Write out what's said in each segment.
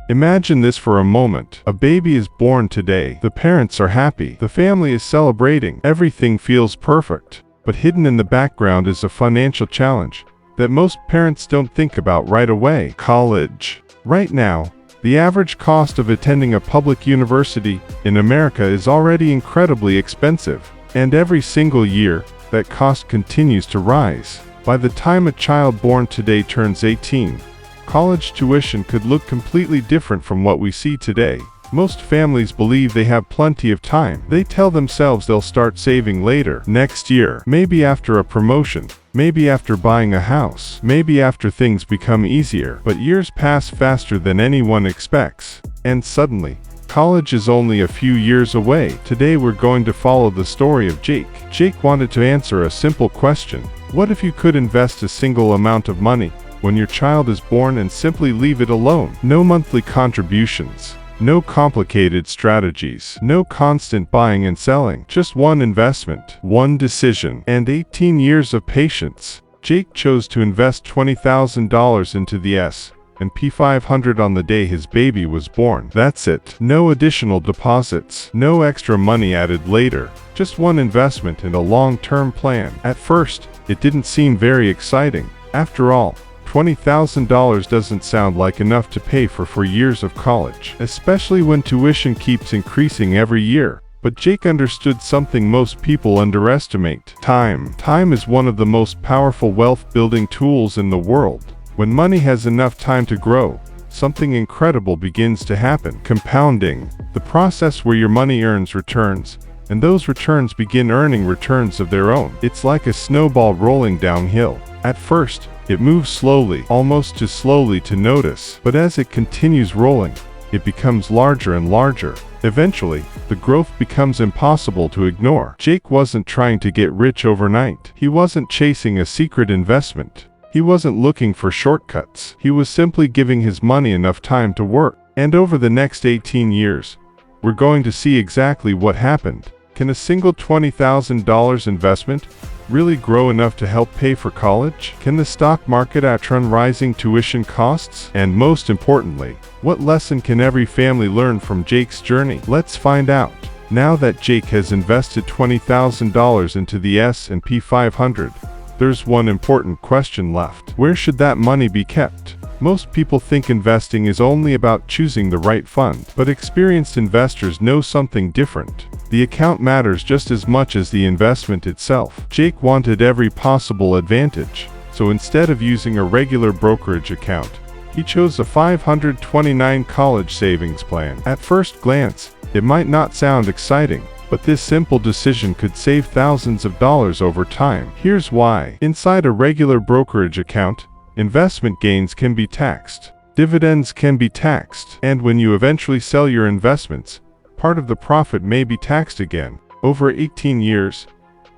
Imagine this for a moment. A baby is born today. The parents are happy. The family is celebrating. Everything feels perfect. But hidden in the background is a financial challenge that most parents don't think about right away. College. Right now, the average cost of attending a public university in America is already incredibly expensive, and every single year, that cost continues to rise. By the time a child born today turns 18, college tuition could look completely different from what we see today. Most families believe they have plenty of time. They tell themselves they'll start saving later, next year, maybe after a promotion, maybe after buying a house, maybe after things become easier. But years pass faster than anyone expects, and suddenly, college is only a few years away. Today we're going to follow the story of Jake. Jake wanted to answer a simple question. What if you could invest a single amount of money when your child is born and simply leave it alone? No monthly contributions. No complicated strategies, no constant buying and selling, just one investment, one decision, and 18 years of patience. Jake chose to invest $20,000 into the S&P 500 on the day his baby was born. That's it. No additional deposits, no extra money added later, just one investment and a long-term plan. At first, it didn't seem very exciting. After all, $20,000 doesn't sound like enough to pay for 4 years of college, especially when tuition keeps increasing every year. But Jake understood something most people underestimate. Time. Time is one of the most powerful wealth-building tools in the world. When money has enough time to grow, something incredible begins to happen. Compounding. The process where your money earns returns, and those returns begin earning returns of their own. It's like a snowball rolling downhill. At first, it moves slowly, almost too slowly to notice, but as it continues rolling, it becomes larger and larger. Eventually, the growth becomes impossible to ignore. Jake wasn't trying to get rich overnight. He wasn't chasing a secret investment. He wasn't looking for shortcuts. He was simply giving his money enough time to work. And over the next 18 years, we're going to see exactly what happened. Can a single $20,000 investment really grow enough to help pay for college? Can the stock market outrun rising tuition costs? And most importantly, what lesson can every family learn from Jake's journey? Let's find out. Now that Jake has invested $20,000 into the S&P 500, there's one important question left. Where should that money be kept? Most people think investing is only about choosing the right fund, but experienced investors know something different. The account matters just as much as the investment itself. Jake wanted every possible advantage, so instead of using a regular brokerage account, he chose a 529 college savings plan. At first glance, it might not sound exciting, but this simple decision could save thousands of dollars over time. Here's why. Inside a regular brokerage account, investment gains can be taxed, dividends can be taxed, and when you eventually sell your investments, part of the profit may be taxed again. Over 18 years,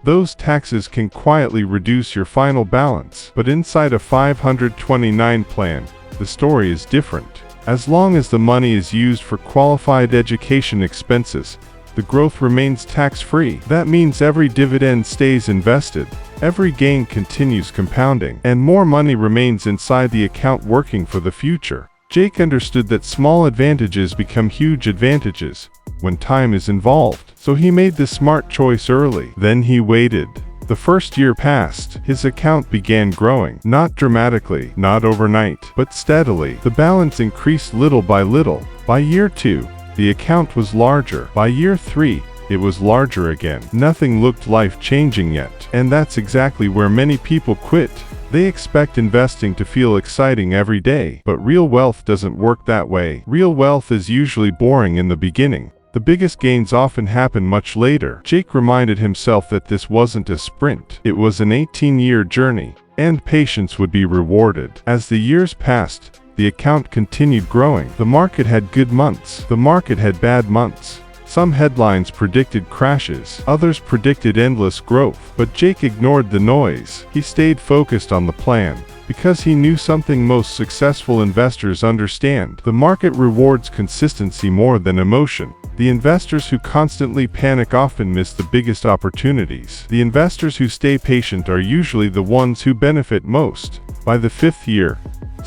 those taxes can quietly reduce your final balance. But inside a 529 plan, the story is different. As long as the money is used for qualified education expenses, the growth remains tax-free. That means every dividend stays invested, every gain continues compounding, and more money remains inside the account working for the future. Jake understood that small advantages become huge advantages when time is involved, so he made the smart choice early. Then he waited. The first year passed. His account began growing, not dramatically, not overnight, but steadily. The balance increased little by little. By year 2, the account was larger. By year 3, it was larger again. Nothing looked life-changing yet, and that's exactly where many people quit. They expect investing to feel exciting every day, but real wealth doesn't work that way. Real wealth is usually boring in the beginning. The biggest gains often happen much later. Jake reminded himself that this wasn't a sprint. It was an 18-year journey, and patience would be rewarded. As the years passed, the account continued growing. The market had good months. The market had bad months. Some headlines predicted crashes, others predicted endless growth, but Jake ignored the noise. He stayed focused on the plan, because he knew something most successful investors understand. The market rewards consistency more than emotion. The investors who constantly panic often miss the biggest opportunities. The investors who stay patient are usually the ones who benefit most. By the 5th year,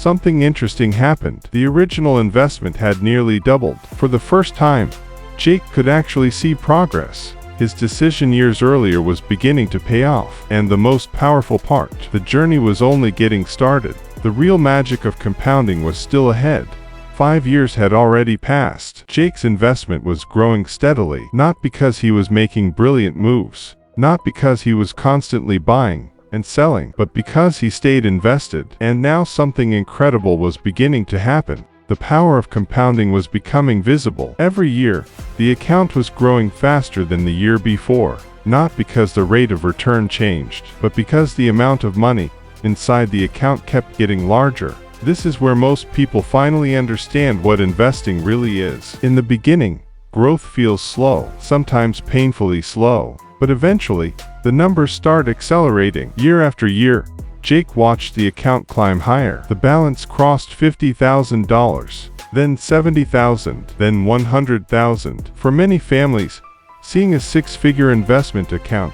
something interesting happened. The original investment had nearly doubled. For the first time, Jake could actually see progress. His decision years earlier was beginning to pay off. And the most powerful part, the journey was only getting started. The real magic of compounding was still ahead. 5 years had already passed. Jake's investment was growing steadily, not because he was making brilliant moves, not because he was constantly buying and selling, but because he stayed invested. And now something incredible was beginning to happen. The power of compounding was becoming visible. Every year, the account was growing faster than the year before, not because the rate of return changed, but because the amount of money inside the account kept getting larger. This is where most people finally understand what investing really is. In the beginning, growth feels slow, sometimes painfully slow, but eventually, the numbers start accelerating. Year after year, Jake watched the account climb higher. The balance crossed $50,000, then $70,000, then $100,000. For many families, seeing a six-figure investment account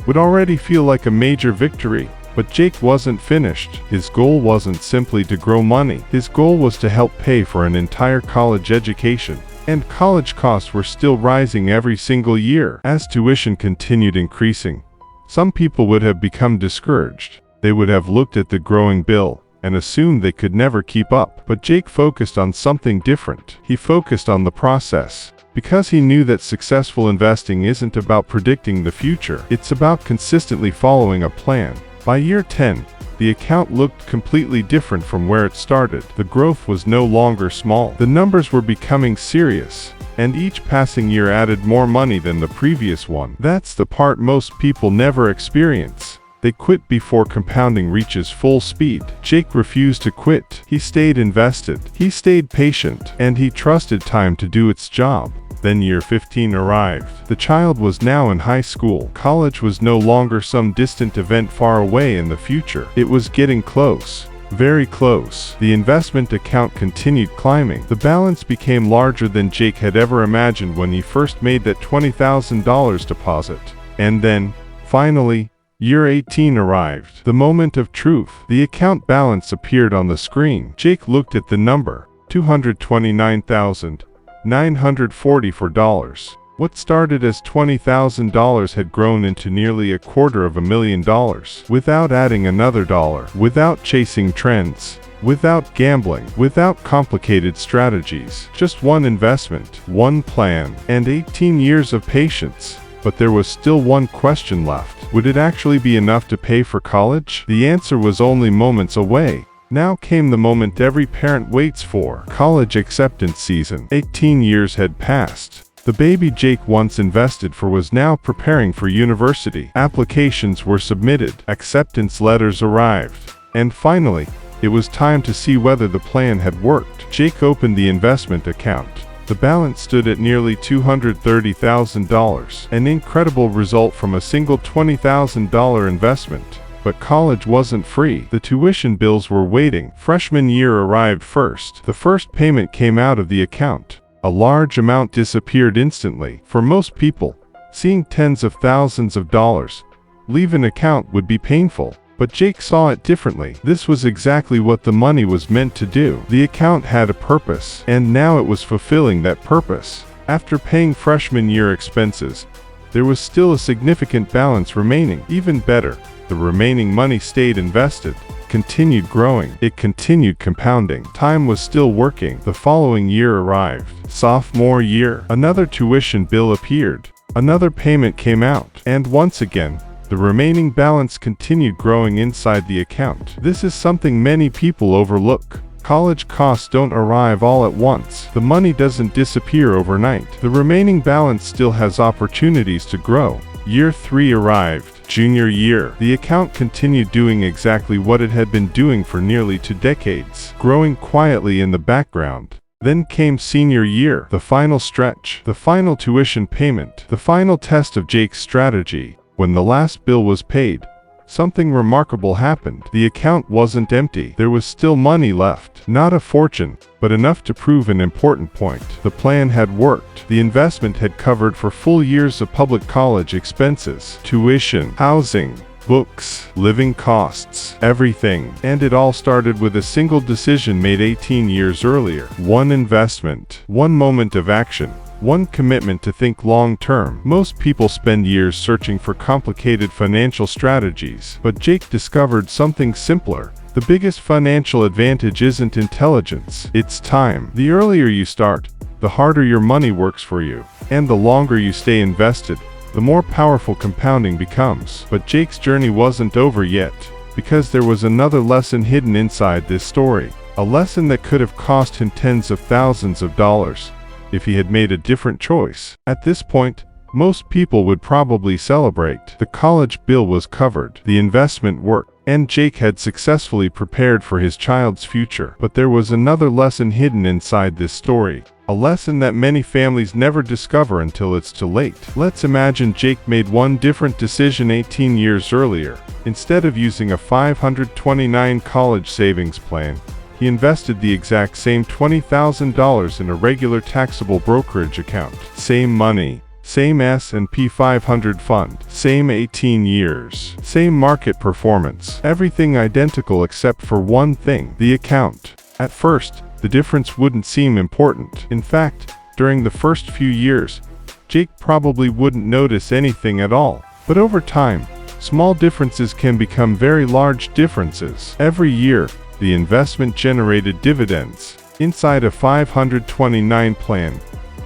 would already feel like a major victory. But Jake wasn't finished. His goal wasn't simply to grow money. His goal was to help pay for an entire college education. And college costs were still rising every single year. As tuition continued increasing, some people would have become discouraged. They would have looked at the growing bill and assumed they could never keep up. But Jake focused on something different. He focused on the process. Because he knew that successful investing isn't about predicting the future. It's about consistently following a plan. By year 10, the account looked completely different from where it started. The growth was no longer small. The numbers were becoming serious, and each passing year added more money than the previous one. That's the part most people never experience. They quit before compounding reaches full speed. Jake refused to quit. He stayed invested. He stayed patient, and he trusted time to do its job. Then year 15 arrived. The child was now in high school. College was no longer some distant event far away in the future. It was getting close. Very close. The investment account continued climbing. The balance became larger than Jake had ever imagined when he first made that $20,000 deposit. And then, finally, year 18 arrived. The moment of truth. The account balance appeared on the screen. Jake looked at the number, $229,944. What started as $20,000 had grown into nearly $250,000. Without adding another dollar, without chasing trends, without gambling, without complicated strategies. Just one investment, one plan, and 18 years of patience. But there was still one question left. Would it actually be enough to pay for college? The answer was only moments away. Now came the moment every parent waits for. College acceptance season. 18 years had passed. The baby Jake once invested for was now preparing for university. Applications were submitted. Acceptance letters arrived. And finally, it was time to see whether the plan had worked. Jake opened the investment account. The balance stood at nearly $230,000, an incredible result from a single $20,000 investment. But college wasn't free. The tuition bills were waiting. Freshman year arrived first. The first payment came out of the account. A large amount disappeared instantly. For most people, seeing tens of thousands of dollars leave an account would be painful. But Jake saw it differently. This was exactly what the money was meant to do. The account had a purpose, and now it was fulfilling that purpose. After paying freshman year expenses, there was still a significant balance remaining. Even better, the remaining money stayed invested, continued growing. It continued compounding. Time was still working. The following year arrived. Sophomore year. Another tuition bill appeared. Another payment came out. And once again, the remaining balance continued growing inside the account. This is something many people overlook. College costs don't arrive all at once. The money doesn't disappear overnight. The remaining balance still has opportunities to grow. Year 3 arrived. Junior year. The account continued doing exactly what it had been doing for nearly 2 decades, growing quietly in the background. Then came senior year, the final stretch, the final tuition payment, the final test of Jake's strategy. When the last bill was paid, something remarkable happened. The account wasn't empty. There was still money left. Not a fortune, but enough to prove an important point. The plan had worked. The investment had covered for full years of public college expenses, tuition, housing, books, living costs, everything. And it all started with a single decision made 18 years earlier. One investment, one moment of action, one commitment to think long-term. Most people spend years searching for complicated financial strategies, but Jake discovered something simpler. The biggest financial advantage isn't intelligence, it's time. The earlier you start, the harder your money works for you, and the longer you stay invested, the more powerful compounding becomes. But Jake's journey wasn't over yet, because there was another lesson hidden inside this story, a lesson that could have cost him tens of thousands of dollars if he had made a different choice. At this point, most people would probably celebrate. The college bill was covered, the investment worked, and Jake had successfully prepared for his child's future. But there was another lesson hidden inside this story, a lesson that many families never discover until it's too late. Let's imagine Jake made one different decision 18 years earlier. Instead of using a $529 college savings plan, he invested the exact same $20,000 in a regular taxable brokerage account. Same money, same S&P 500 fund, same 18 years, same market performance, everything identical except for one thing: the account. At first, the difference wouldn't seem important. In fact, during the first few years, Jake probably wouldn't notice anything at all. But over time, small differences can become very large differences. Every year, the investment generated dividends. Inside a 529 plan,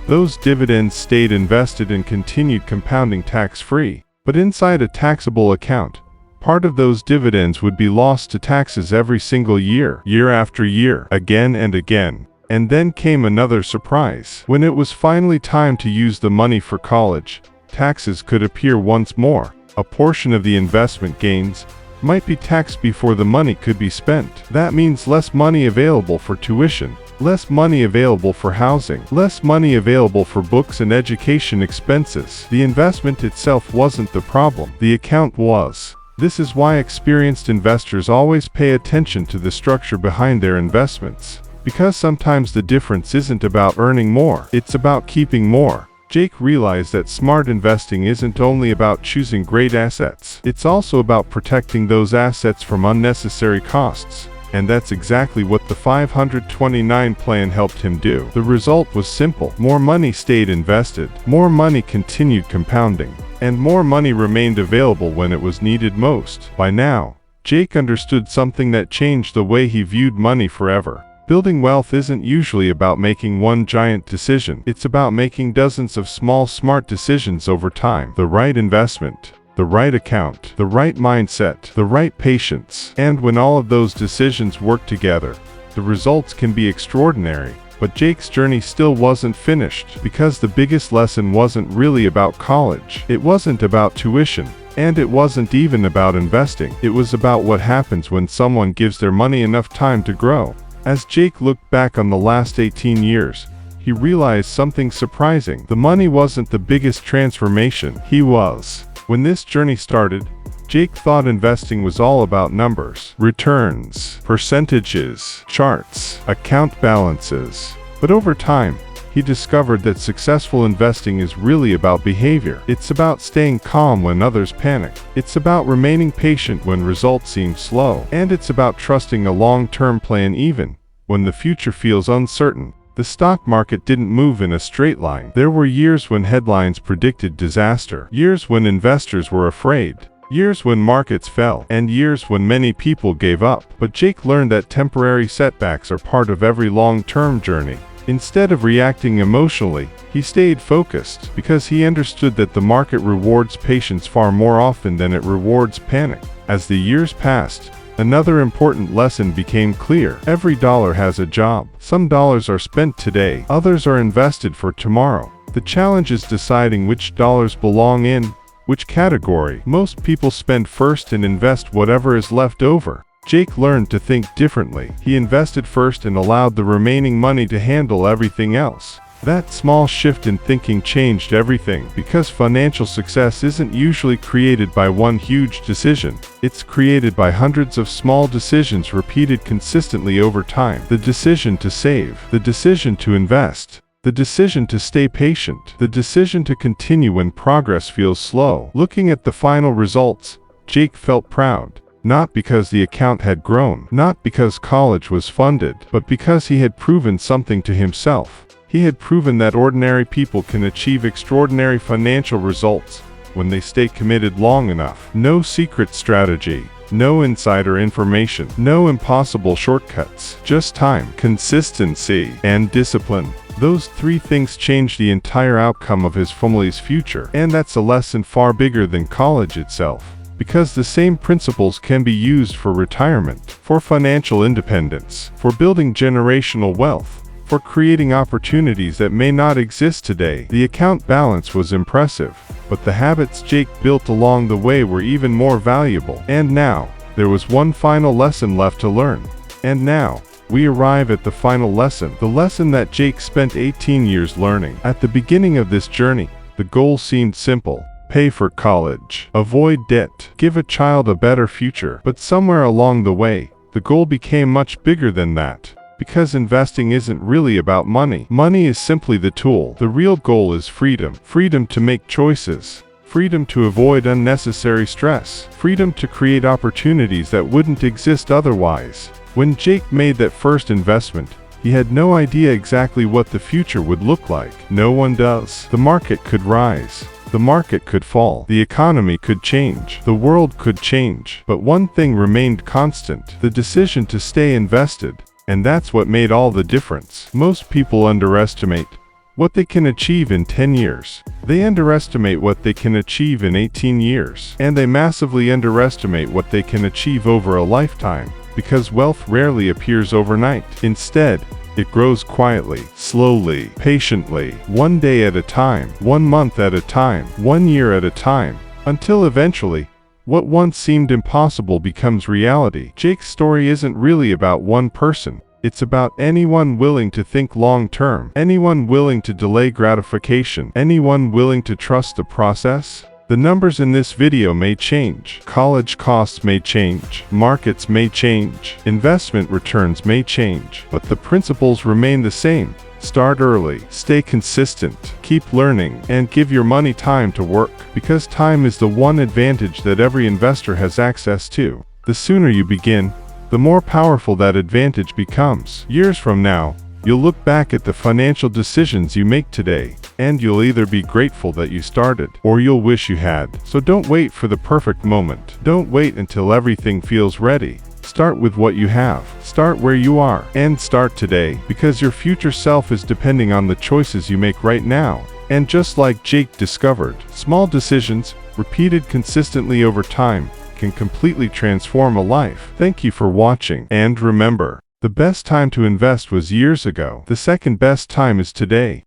those dividends stayed invested and continued compounding tax-free. But inside a taxable account, part of those dividends would be lost to taxes every single year, year after year, again and again. And then came another surprise. When it was finally time to use the money for college, taxes could appear once more. A portion of the investment gains might be taxed before the money could be spent. That means less money available for tuition, less money available for housing, less money available for books and education expenses. The investment itself wasn't the problem, the account was. This is why experienced investors always pay attention to the structure behind their investments, because sometimes the difference isn't about earning more, it's about keeping more. Jake realized that smart investing isn't only about choosing great assets, it's also about protecting those assets from unnecessary costs. And that's exactly what the 529 plan helped him do. The result was simple. More money stayed invested, more money continued compounding, and more money remained available when it was needed most. By now, Jake understood something that changed the way he viewed money forever. Building wealth isn't usually about making one giant decision. It's about making dozens of small, smart decisions over time. The right investment, the right account, the right mindset, the right patience. And when all of those decisions work together, the results can be extraordinary. But Jake's journey still wasn't finished, because the biggest lesson wasn't really about college. It wasn't about tuition, and it wasn't even about investing. It was about what happens when someone gives their money enough time to grow. As Jake looked back on the last 18 years, he realized something surprising. The money wasn't the biggest transformation. He was. When this journey started, Jake thought investing was all about numbers, returns, percentages, charts, account balances. But over time, he discovered that successful investing is really about behavior. It's about staying calm when others panic. It's about remaining patient when results seem slow. And it's about trusting a long-term plan even when the future feels uncertain. The stock market didn't move in a straight line. There were years when headlines predicted disaster, years when investors were afraid, years when markets fell, and years when many people gave up. But Jake learned that temporary setbacks are part of every long-term journey. Instead of reacting emotionally, he stayed focused, because he understood that the market rewards patience far more often than it rewards panic. As the years passed, another important lesson became clear. Every dollar has a job. Some dollars are spent today, others are invested for tomorrow. The challenge is deciding which dollars belong in which category. Most people spend first and invest whatever is left over. Jake learned to think differently. He invested first and allowed the remaining money to handle everything else. That small shift in thinking changed everything, because financial success isn't usually created by one huge decision. It's created by hundreds of small decisions repeated consistently over time. The decision to save, the decision to invest, the decision to stay patient, the decision to continue when progress feels slow. Looking at the final results, Jake felt proud. Not because the account had grown, not because college was funded, but because he had proven something to himself. He had proven that ordinary people can achieve extraordinary financial results when they stay committed long enough. No secret strategy, no insider information, no impossible shortcuts, just time, consistency, and discipline. Those three things changed the entire outcome of his family's future, and that's a lesson far bigger than college itself. Because the same principles can be used for retirement, for financial independence, for building generational wealth, for creating opportunities that may not exist today. The account balance was impressive, but the habits Jake built along the way were even more valuable. And now, there was one final lesson left to learn. And now, we arrive at the final lesson, the lesson that Jake spent 18 years learning. At the beginning of this journey, the goal seemed simple. Pay for college, avoid debt, give a child a better future. But somewhere along the way, the goal became much bigger than that. Because investing isn't really about money. Money is simply the tool. The real goal is freedom. Freedom to make choices. Freedom to avoid unnecessary stress. Freedom to create opportunities that wouldn't exist otherwise. When Jake made that first investment, he had no idea exactly what the future would look like. No one does. The market could rise. The market could fall. The economy could change. The world could change. But one thing remained constant: the decision to stay invested. And that's what made all the difference. Most people underestimate what they can achieve in 10 years. They underestimate what they can achieve in 18 years. And they massively underestimate what they can achieve over a lifetime. Because wealth rarely appears overnight. Instead, it grows quietly, slowly, patiently, one day at a time, 1 month at a time, 1 year at a time, until eventually, what once seemed impossible becomes reality. Jake's story isn't really about one person. It's about anyone willing to think long-term, anyone willing to delay gratification, anyone willing to trust the process. The numbers in this video may change. College costs may change. Markets may change. Investment returns may change. But the principles remain the same. Start early, stay consistent, keep learning, and give your money time to work. Because time is the one advantage that every investor has access to. The sooner you begin, the more powerful that advantage becomes. Years from now, you'll look back at the financial decisions you make today, and you'll either be grateful that you started, or you'll wish you had. So don't wait for the perfect moment. Don't wait until everything feels ready. Start with what you have. Start where you are. And start today, because your future self is depending on the choices you make right now. And just like Jake discovered, small decisions, repeated consistently over time, can completely transform a life. Thank you for watching. And remember, the best time to invest was years ago. The second best time is today.